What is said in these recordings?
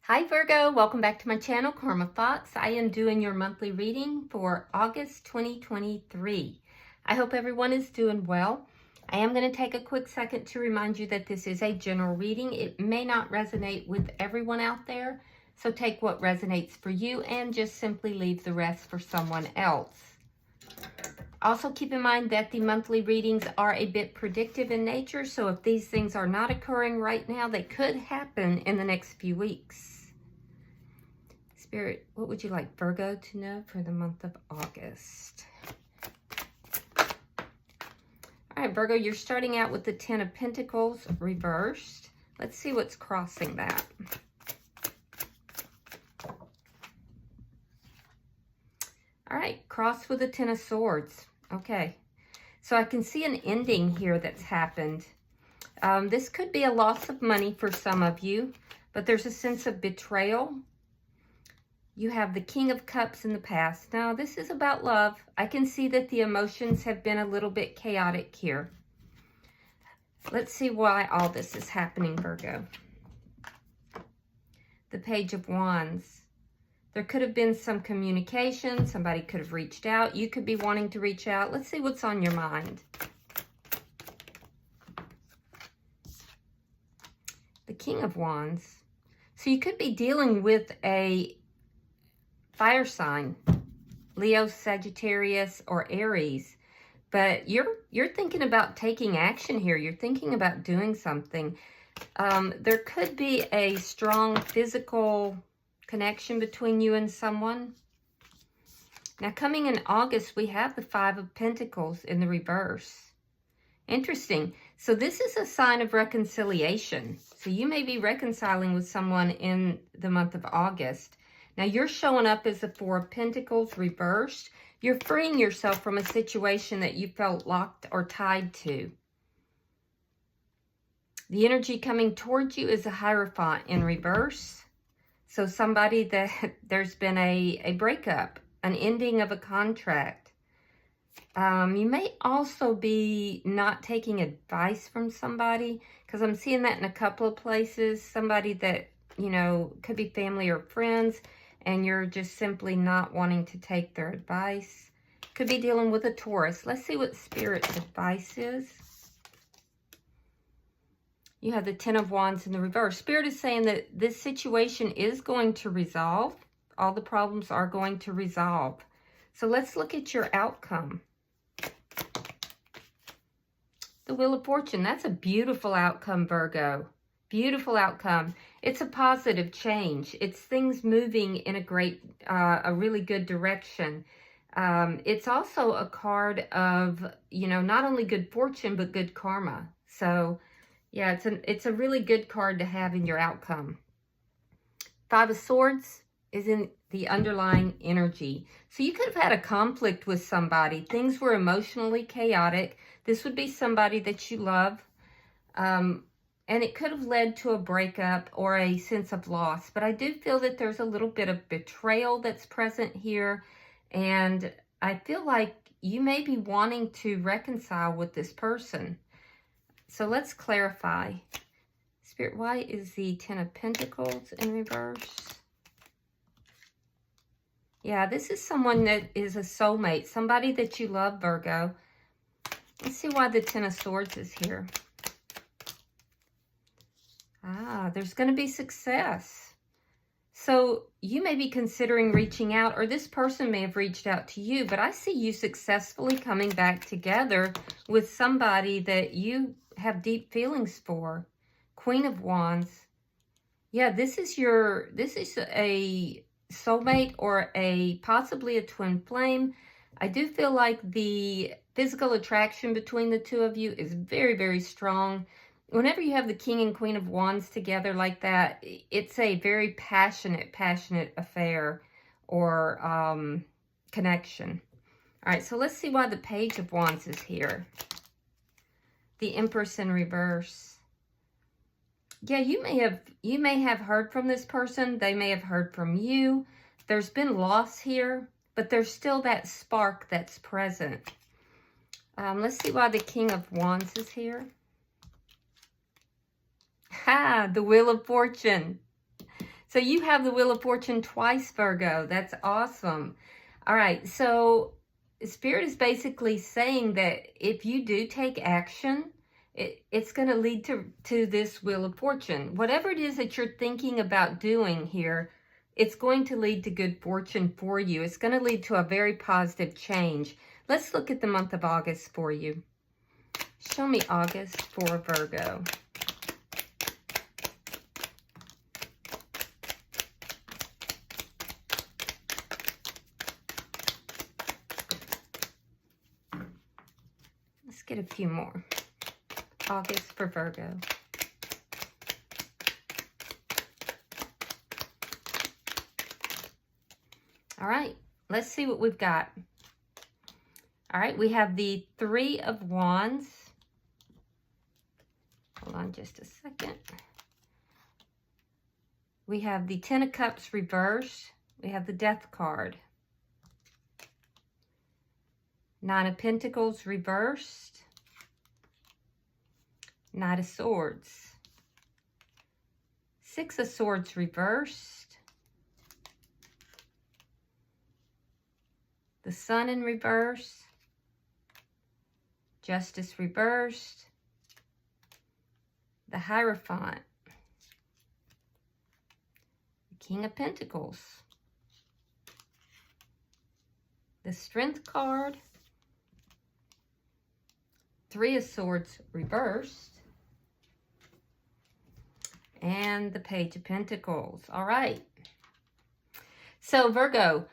Hi Virgo, welcome back to my channel, Karma Fox. I am doing your monthly reading for August 2023. I hope everyone is doing well. I am going to take a quick second to remind you that this is a general reading. It may not resonate with everyone out there, so take what resonates for you and just simply leave the rest for someone else. Also keep in mind that the monthly readings are a bit predictive in nature, so if these things are not occurring right now, they could happen in the next few weeks. Spirit, what would you like Virgo to know for the month of August? All right, Virgo, you're starting out with the Ten of Pentacles reversed. Let's see what's crossing that. All right, crossed with the Ten of Swords. Okay, so I can see an ending here that's happened. This could be a loss of money for some of you, but there's a sense of betrayal. You have the King of Cups in the past. Now, this is about love. I can see that the emotions have been a little bit chaotic here. Let's see why all this is happening, Virgo. The Page of Wands. There could have been some communication. Somebody could have reached out. You could be wanting to reach out. Let's see what's on your mind. The King of Wands. So you could be dealing with a fire sign, Leo, Sagittarius, or Aries, but you're thinking about taking action here. You're thinking about doing something. There could be a strong physical connection between you and someone. Now, coming in August, we have the Five of Pentacles in the reverse. Interesting. So this is a sign of reconciliation. So you may be reconciling with someone in the month of August. Now, you're showing up as the Four of Pentacles reversed. You're freeing yourself from a situation that you felt locked or tied to. The energy coming towards you is a Hierophant in reverse. So somebody that there's been a breakup, an ending of a contract. You may also be not taking advice from somebody, because I'm seeing that in a couple of places. Somebody that, you know, could be family or friends, and you're just simply not wanting to take their advice. Could be dealing with a Taurus. Let's see what Spirit's advice is. You have the Ten of Wands in the reverse. Spirit is saying that this situation is going to resolve. All the problems are going to resolve. So let's look at your outcome. The Wheel of Fortune. That's a beautiful outcome, Virgo. Beautiful outcome. It's a positive change. It's things moving in a really good direction. It's also a card of, you know, not only good fortune, but good karma. So, yeah, it's a really good card to have in your outcome. Five of Swords is in the underlying energy. So you could have had a conflict with somebody. Things were emotionally chaotic. This would be somebody that you love. And it could have led to a breakup or a sense of loss. But I do feel that there's a little bit of betrayal that's present here. And I feel like you may be wanting to reconcile with this person. So let's clarify. Spirit, why is the Ten of Pentacles in reverse? Yeah, this is someone that is a soulmate. Somebody that you love, Virgo. Let's see why the Ten of Swords is here. There's going to be success. So you may be considering reaching out, or this person may have reached out to you, but I see you successfully coming back together with somebody that you have deep feelings for. Queen of Wands. Yeah, this is a soulmate or possibly a twin flame. I do feel like the physical attraction between the two of you is very, very strong. Whenever you have the King and Queen of Wands together like that, it's a very passionate affair or connection. All right, so let's see why the Page of Wands is here. The Empress in reverse. Yeah, you may have heard from this person. They may have heard from you. There's been loss here, but there's still that spark that's present. Let's see why the King of Wands is here. The Wheel of Fortune. So you have the Wheel of Fortune twice, Virgo. That's awesome. All right, so Spirit is basically saying that if you do take action, it's going to lead to this Wheel of Fortune. Whatever it is that you're thinking about doing here, it's going to lead to good fortune for you. It's going to lead to a very positive change. Let's look at the month of August for you. Show me August for Virgo. Let's get a few more. August for Virgo. All right, let's see what we've got. All right, we have the Three of Wands. Hold on just a second. We have the Ten of Cups reversed. We have the Death card. Nine of Pentacles reversed. Knight of Swords. Six of Swords reversed. The Sun in reverse. Justice reversed. The Hierophant. The King of Pentacles. The Strength card. Three of Swords reversed. And the Page of Pentacles. All right. So Virgo,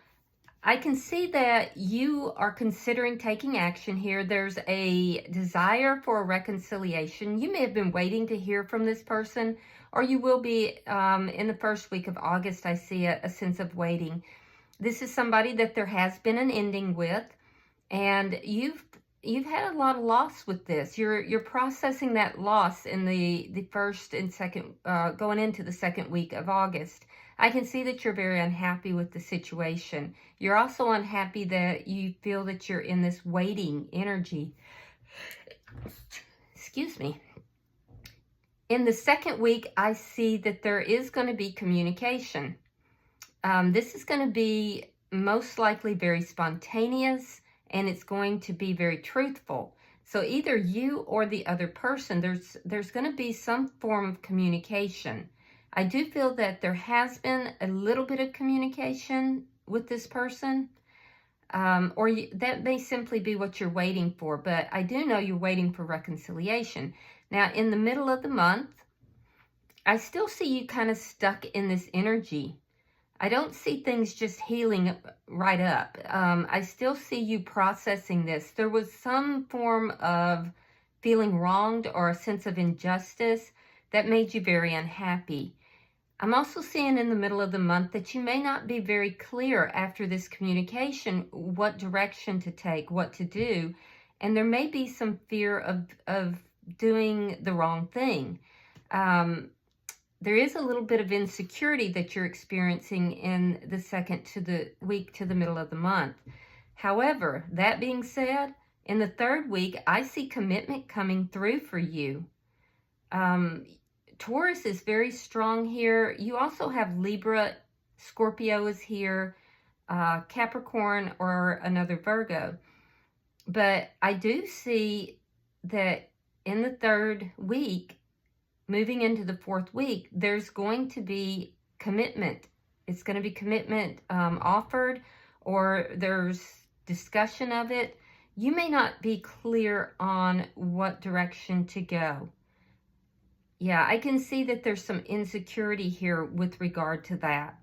I can see that you are considering taking action here. There's a desire for a reconciliation. You may have been waiting to hear from this person, or you will be in the first week of August. I see a sense of waiting. This is somebody that there has been an ending with, and you've had a lot of loss with this. You're processing that loss in the first and second, going into the second week of August. I can see that you're very unhappy with the situation. You're also unhappy that you feel that you're in this waiting energy. Excuse me. In the second week, I see that there is going to be communication. This is going to be most likely very spontaneous, and it's going to be very truthful. So either you or the other person, there's going to be some form of communication. I do feel that there has been a little bit of communication with this person, that may simply be what you're waiting for, but I do know you're waiting for reconciliation. Now, in the middle of the month, I still see you kind of stuck in this energy. I don't see things just healing right up. I still see you processing this. There was some form of feeling wronged or a sense of injustice that made you very unhappy. I'm also seeing in the middle of the month that you may not be very clear after this communication what direction to take, what to do, and there may be some fear of doing the wrong thing. There is a little bit of insecurity that you're experiencing in the second to the week to the middle of the month. However, that being said, in the third week, I see commitment coming through for you. Taurus is very strong here. You also have Libra, Scorpio is here, Capricorn, or another Virgo. But I do see that in the third week, moving into the fourth week, there's going to be commitment. It's going to be commitment offered, or there's discussion of it. You may not be clear on what direction to go. Yeah, I can see that there's some insecurity here with regard to that.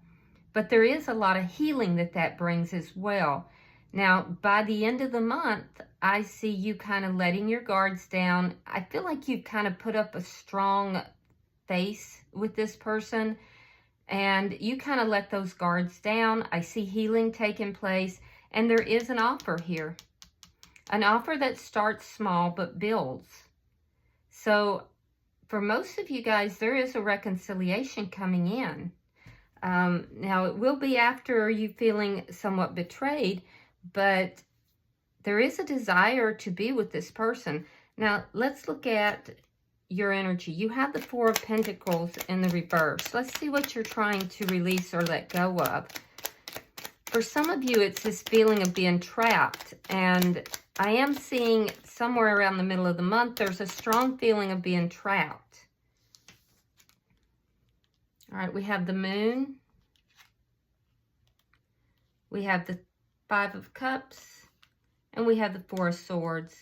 But there is a lot of healing that brings as well. Now, by the end of the month, I see you kind of letting your guards down. I feel like you've kind of put up a strong face with this person, and you kind of let those guards down. I see healing taking place, and there is an offer here. An offer that starts small but builds. So for most of you guys, there is a reconciliation coming in. Now, it will be after you feeling somewhat betrayed, but there is a desire to be with this person. Now, let's look at your energy. You have the Four of Pentacles in the reverse. Let's see what you're trying to release or let go of. For some of you, it's this feeling of being trapped. And I am seeing somewhere around the middle of the month, there's a strong feeling of being trapped. All right, we have the Moon. We have the Five of Cups. And we have the Four of Swords.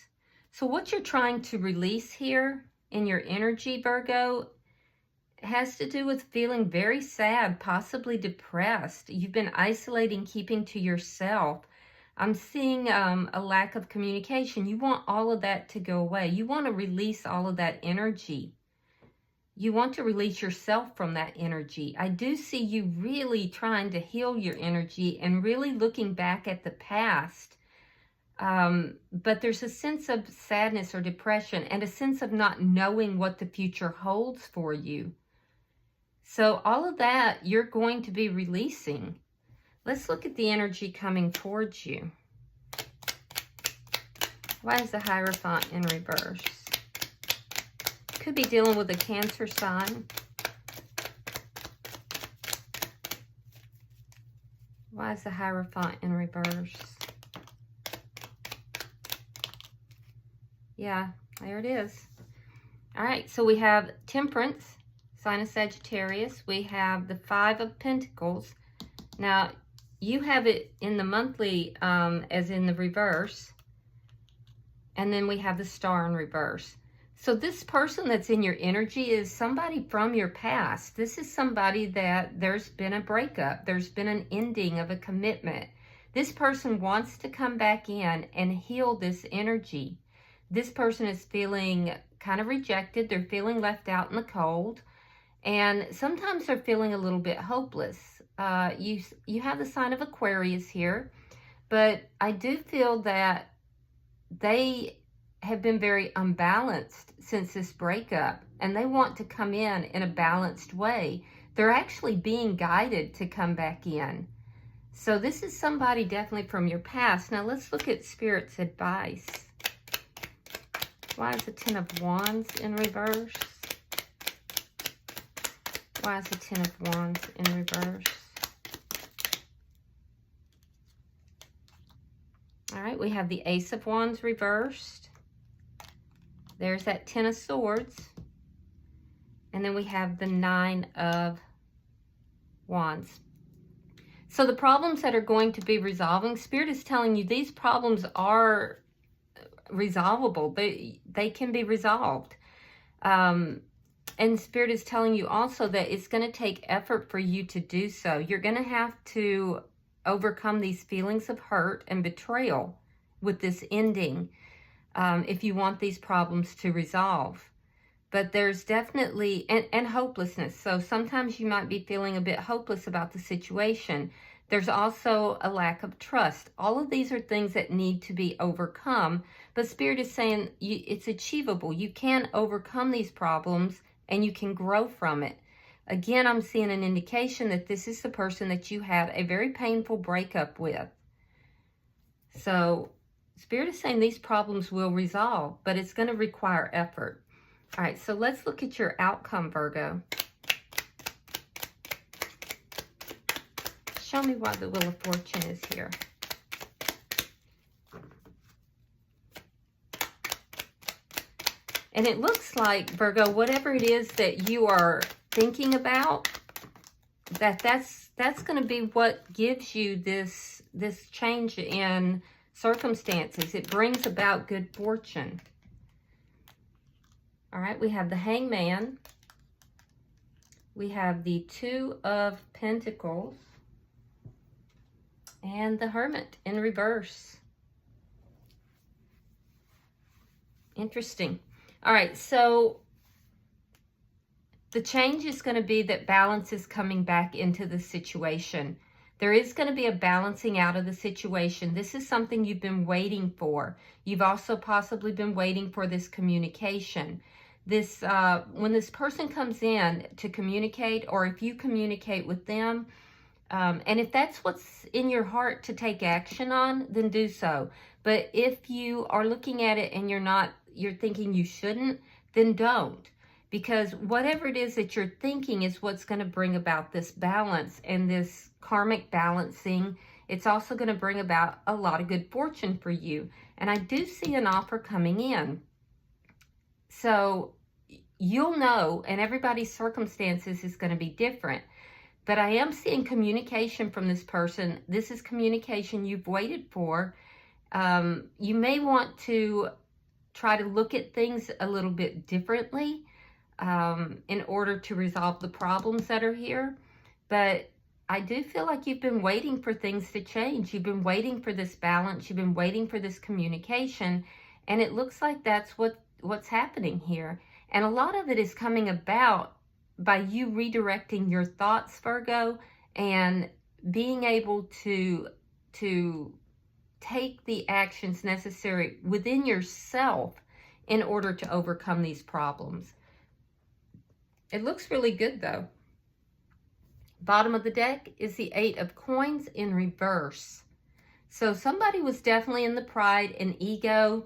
So what you're trying to release here in your energy, Virgo, has to do with feeling very sad, possibly depressed. You've been isolating, keeping to yourself. I'm seeing a lack of communication. You want all of that to go away. You want to release all of that energy. You want to release yourself from that energy. I do see you really trying to heal your energy and really looking back at the past. But there's a sense of sadness or depression and a sense of not knowing what the future holds for you. So all of that you're going to be releasing. Let's look at the energy coming towards you. Why is the Hierophant in reverse? Could be dealing with a Cancer sign. Why is the Hierophant in reverse? Yeah, there it is. All right, so we have Temperance, sign of Sagittarius. We have the Five of Pentacles. Now, you have it in the monthly as in the reverse. And then we have the Star in reverse. So this person that's in your energy is somebody from your past. This is somebody that there's been a breakup. There's been an ending of a commitment. This person wants to come back in and heal this energy. This person is feeling kind of rejected. They're feeling left out in the cold. And sometimes they're feeling a little bit hopeless. You have the sign of Aquarius here. But I do feel that they have been very unbalanced since this breakup. And they want to come in a balanced way. They're actually being guided to come back in. So this is somebody definitely from your past. Now let's look at Spirit's advice. Why is the Ten of Wands in reverse? Why is the Ten of Wands in reverse? All right, we have the Ace of Wands reversed. There's that Ten of Swords. And then we have the Nine of Wands. So the problems that are going to be resolving, Spirit is telling you these problems are resolvable. They can be resolved. And Spirit is telling you also that it's going to take effort for you to do so. You're going to have to overcome these feelings of hurt and betrayal with this ending if you want these problems to resolve. But there's definitely, and hopelessness. So sometimes you might be feeling a bit hopeless about the situation. There's also a lack of trust. All of these are things that need to be overcome. But Spirit is saying it's achievable. You can overcome these problems and you can grow from it. Again, I'm seeing an indication that this is the person that you had a very painful breakup with. So Spirit is saying these problems will resolve, but it's going to require effort. All right, so let's look at your outcome, Virgo. Show me why the Wheel of Fortune is here. And it looks like, Virgo, whatever it is that you are thinking about, that's going to be what gives you this change in circumstances. It brings about good fortune. All right, we have the Hangman. We have the Two of Pentacles. And the Hermit in reverse. Interesting. All right, so the change is going to be that balance is coming back into the situation. There is going to be a balancing out of the situation. This is something you've been waiting for. You've also possibly been waiting for this communication. This when this person comes in to communicate, or if you communicate with them, and if that's what's in your heart to take action on, then do so. But if you are looking at it and you're thinking you shouldn't, then don't. because whatever it is that you're thinking is what's going to bring about this balance and this karmic balancing. It's also going to bring about a lot of good fortune for you. And I do see an offer coming in. So you'll know, and everybody's circumstances is going to be different. But I am seeing communication from this person. This is communication you've waited for. You may want to try to look at things a little bit differently in order to resolve the problems that are here. But I do feel like you've been waiting for things to change. You've been waiting for this balance. You've been waiting for this communication. And it looks like that's what's happening here. And a lot of it is coming about by you redirecting your thoughts, Virgo, and being able to take the actions necessary within yourself in order to overcome these problems. It looks really good, though. Bottom of the deck is the 8 of Coins in reverse. So somebody was definitely in the pride and ego.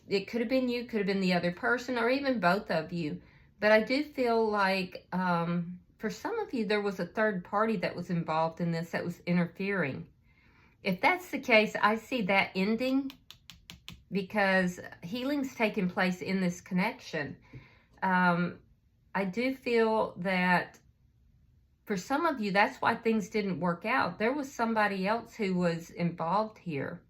It could have been you, could have been the other person, or even both of you. But I do feel like for some of you, there was a third party that was involved in this, that was interfering. If that's the case, I see that ending, because healing's taking place in this connection. I do feel that for some of you, that's why things didn't work out. There was somebody else who was involved here,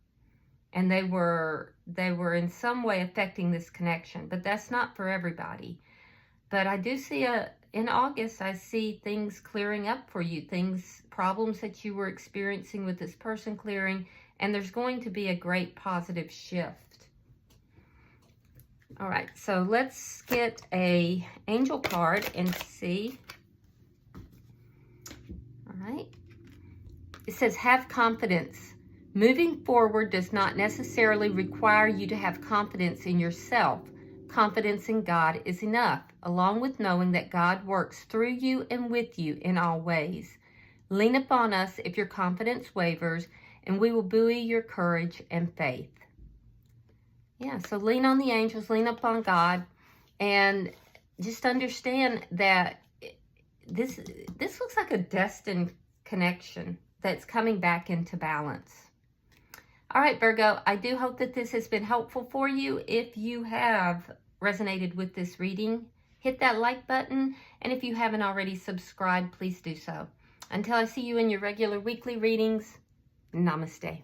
and they were in some way affecting this connection. But that's not for everybody. But I do see in August, I see things clearing up for you, problems that you were experiencing with this person clearing, and there's going to be a great positive shift. All right, so let's get an angel card and see. All right. It says, have confidence. Moving forward does not necessarily require you to have confidence in yourself. Confidence in God is enough, along with knowing that God works through you and with you in all ways. Lean upon us if your confidence wavers, and we will buoy your courage and faith. Yeah, so lean on the angels, lean upon God, and just understand that this looks like a destined connection that's coming back into balance. All right, Virgo, I do hope that this has been helpful for you. If you have resonated with this reading, hit that like button. And if you haven't already subscribed, please do so. Until I see you in your regular weekly readings, namaste.